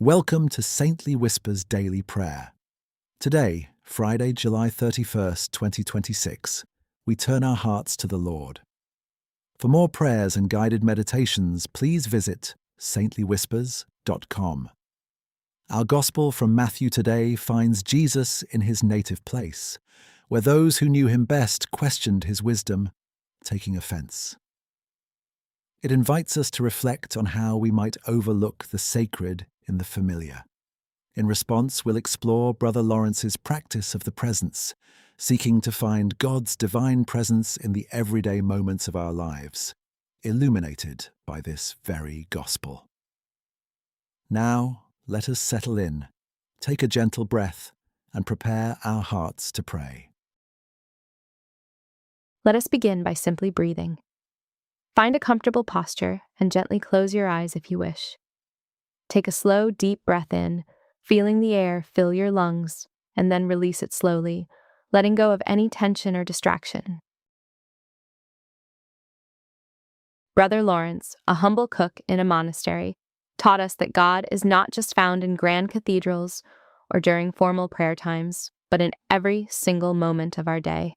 Welcome to Saintly Whispers Daily Prayer. Today, Friday, July 31st, 2026, we turn our hearts to the Lord. For more prayers and guided meditations, please visit saintlywhispers.com. Our Gospel from Matthew today finds Jesus in his native place, where those who knew him best questioned his wisdom, taking offense. It invites us to reflect on how we might overlook the sacred in the familiar. In response, we'll explore Brother Lawrence's practice of the presence, seeking to find God's divine presence in the everyday moments of our lives, illuminated by this very gospel. Now, let us settle in, take a gentle breath, and prepare our hearts to pray. Let us begin by simply breathing. Find a comfortable posture and gently close your eyes if you wish. Take a slow, deep breath in, feeling the air fill your lungs, and then release it slowly, letting go of any tension or distraction. Brother Lawrence, a humble cook in a monastery, taught us that God is not just found in grand cathedrals or during formal prayer times, but in every single moment of our day.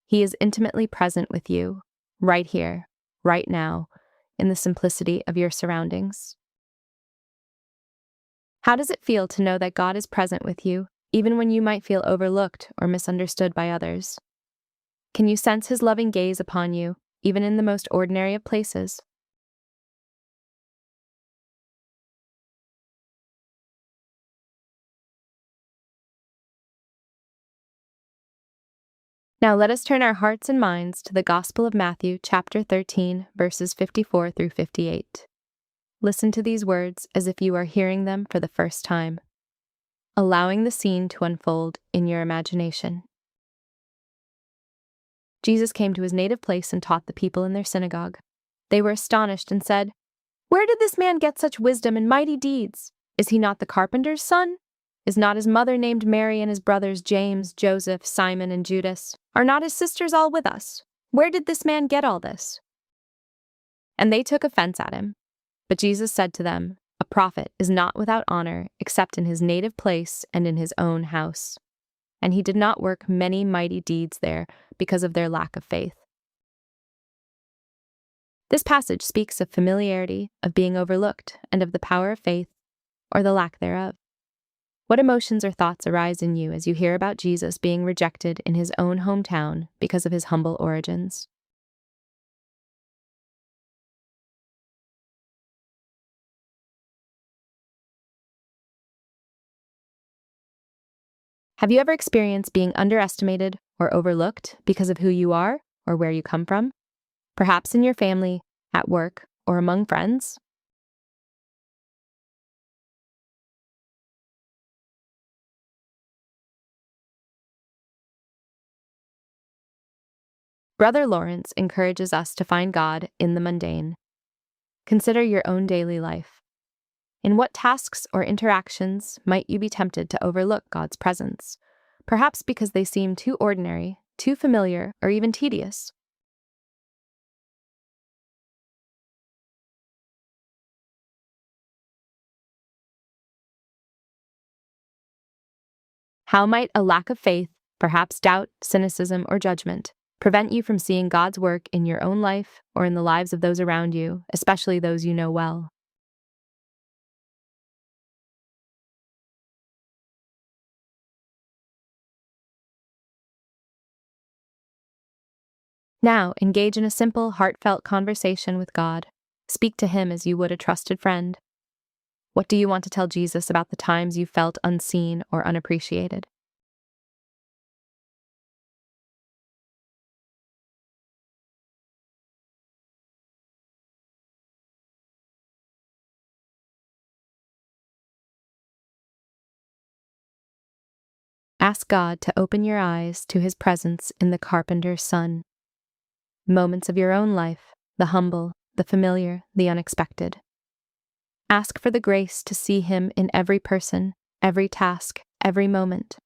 He is intimately present with you, right here, right now, in the simplicity of your surroundings. How does it feel to know that God is present with you, even when you might feel overlooked or misunderstood by others? Can you sense his loving gaze upon you, even in the most ordinary of places? Now let us turn our hearts and minds to the Gospel of Matthew, chapter 13, verses 54 through 58. Listen to these words as if you are hearing them for the first time, allowing the scene to unfold in your imagination. Jesus came to his native place and taught the people in their synagogue. They were astonished and said, "Where did this man get such wisdom and mighty deeds? Is he not the carpenter's son? Is not his mother named Mary and his brothers James, Joseph, Simon, and Judas? Are not his sisters all with us? Where did this man get all this?" And they took offense at him. But Jesus said to them, "A prophet is not without honor except in his native place and in his own house." And he did not work many mighty deeds there because of their lack of faith. This passage speaks of familiarity, of being overlooked, and of the power of faith, or the lack thereof. What emotions or thoughts arise in you as you hear about Jesus being rejected in his own hometown because of his humble origins? Have you ever experienced being underestimated or overlooked because of who you are or where you come from? Perhaps in your family, at work, or among friends? Brother Lawrence encourages us to find God in the mundane. Consider your own daily life. In what tasks or interactions might you be tempted to overlook God's presence, perhaps because they seem too ordinary, too familiar, or even tedious? How might a lack of faith, perhaps doubt, cynicism, or judgment, prevent you from seeing God's work in your own life or in the lives of those around you, especially those you know well? Now, engage in a simple, heartfelt conversation with God. Speak to him as you would a trusted friend. What do you want to tell Jesus about the times you felt unseen or unappreciated? Ask God to open your eyes to his presence in the carpenter's son. Moments of your own life, the humble, the familiar, the unexpected. Ask for the grace to see him in every person, every task, every moment.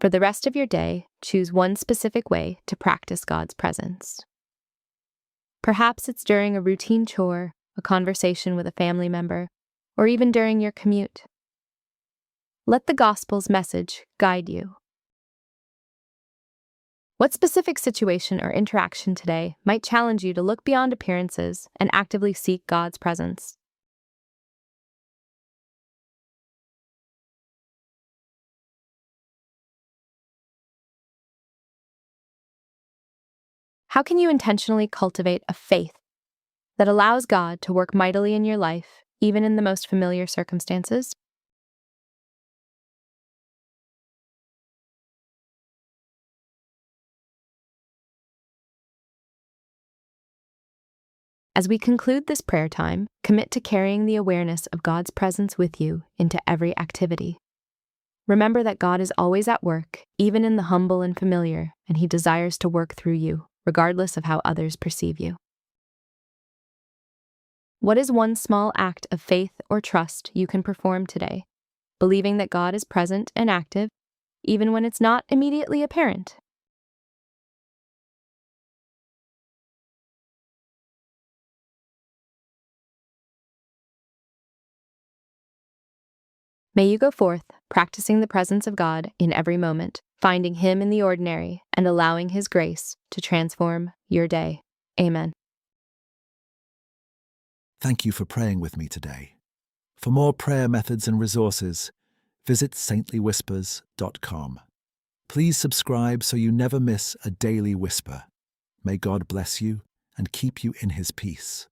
For the rest of your day, choose one specific way to practice God's presence. Perhaps it's during a routine chore, a conversation with a family member, or even during your commute. Let the gospel's message guide you. What specific situation or interaction today might challenge you to look beyond appearances and actively seek God's presence? How can you intentionally cultivate a faith that allows God to work mightily in your life, even in the most familiar circumstances? As we conclude this prayer time, commit to carrying the awareness of God's presence with you into every activity. Remember that God is always at work, even in the humble and familiar, and He desires to work through you, regardless of how others perceive you. What is one small act of faith or trust you can perform today, believing that God is present and active, even when it's not immediately apparent? May you go forth, practicing the presence of God in every moment, finding Him in the ordinary, and allowing His grace to transform your day. Amen. Thank you for praying with me today. For more prayer methods and resources, visit saintly.whispers.com. Please subscribe so you never miss a daily whisper. May God bless you and keep you in His peace.